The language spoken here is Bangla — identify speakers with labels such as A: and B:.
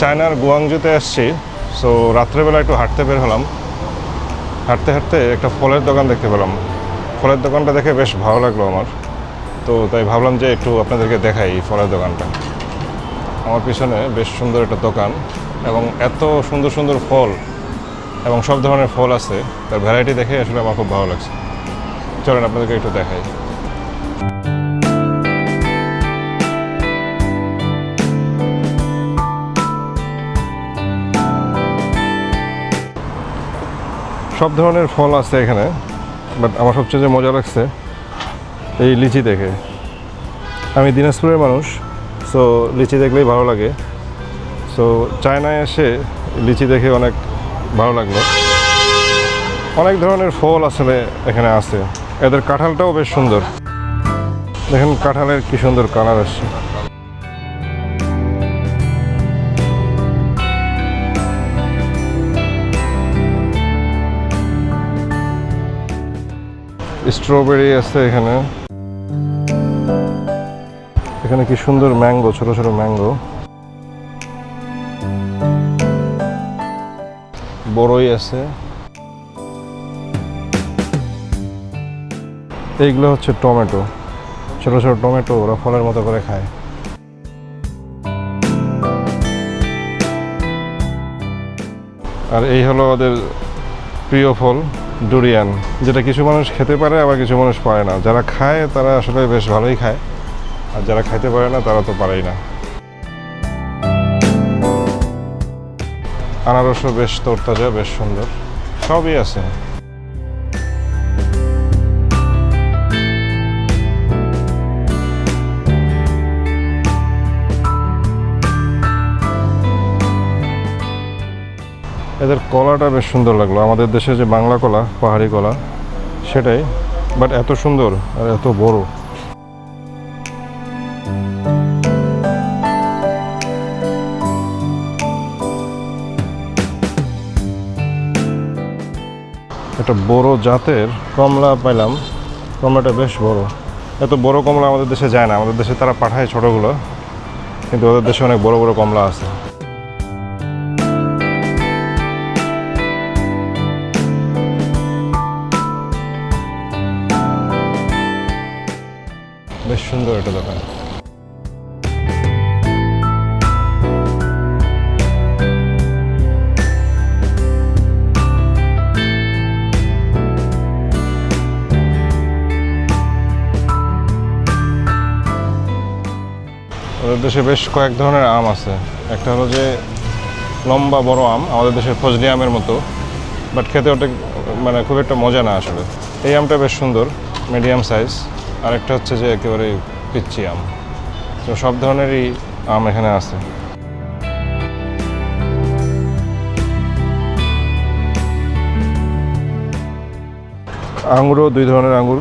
A: চায়নার গুয়াংজুতে আসছি। সো রাত্রেবেলা একটু হাঁটতে বের হলাম। হাঁটতে হাঁটতে একটা ফলের দোকান দেখতে পেলাম। ফলের দোকানটা দেখে বেশ ভালো লাগলো আমার। তো তাই ভাবলাম যে একটু আপনাদেরকে দেখাই এই ফলের দোকানটা। আমার পিছনে বেশ সুন্দর একটা দোকান এবং এত সুন্দর সুন্দর ফল এবং সব ধরনের ফল আছে। তার ভ্যারাইটি দেখে আসলে আমার খুব ভালো লাগছে। চলেন আপনাদেরকে একটু দেখাই। সব ধরনের ফল আছে এখানে, বাট আমার সবচেয়ে যে মজা লাগছে এই লিচি দেখে। আমি দিনাজপুরের মানুষ, সো লিচি দেখলেই ভালো লাগে। সো চায়নায় এসে লিচি দেখে অনেক ভালো লাগলো। অনেক ধরনের ফল আসলে এখানে আছে। এদের কাঁঠালটাও বেশ সুন্দর। দেখেন কাঁঠালের কি সুন্দর কালার আসছে। স্ট্রবেরি আছে এখানে। এখানে কি সুন্দর ম্যাঙ্গো, ছোট ছোট ম্যাঙ্গো। বড়ই আছে। এইগুলো হচ্ছে টমেটো, ছোট ছোট টমেটো, ওরা ফলের মতো করে খায়। আর এই হলো ওদের প্রিয় ফল ডুরিয়ান, যেটা কিছু মানুষ খেতে পারে আবার কিছু মানুষ পারে না। যারা খায় তারা আসলে বেশ ভালোই খায়, আর যারা খাইতে পারে না তারা তো পারেই না। আনারসও বেশ তরতাজা, বেশ সুন্দর, সবই আছে। এদের কলাটা বেশ সুন্দর লাগলো। আমাদের দেশে যে বাংলা কলা, পাহাড়ি কলা, সেটাই, বাট এত সুন্দর আর এত বড়। একটা বড় জাতের কমলা পাইলাম। কমলাটা বেশ বড়। এত বড় কমলা আমাদের দেশে যায় না। আমাদের দেশে তারা পাঠায় ছোটগুলো, কিন্তু ওদের দেশে অনেক বড় বড় কমলা আছে। বেশ সুন্দর একটা দোকান। ওদের দেশে বেশ কয়েক ধরনের আম আছে। একটা হলো যে লম্বা বড় আম, আমাদের দেশের ফজলি আমের মতো, বাট খেতে ওটা মানে খুব একটা মজা না আসলে। এই আমটা বেশ সুন্দর, মিডিয়াম সাইজ। আরেকটা হচ্ছে যে একেবারে পিচ্চি আম। তো সব ধরনেরই আম এখানে আছে। আঙুরও দুই ধরনের আঙুর।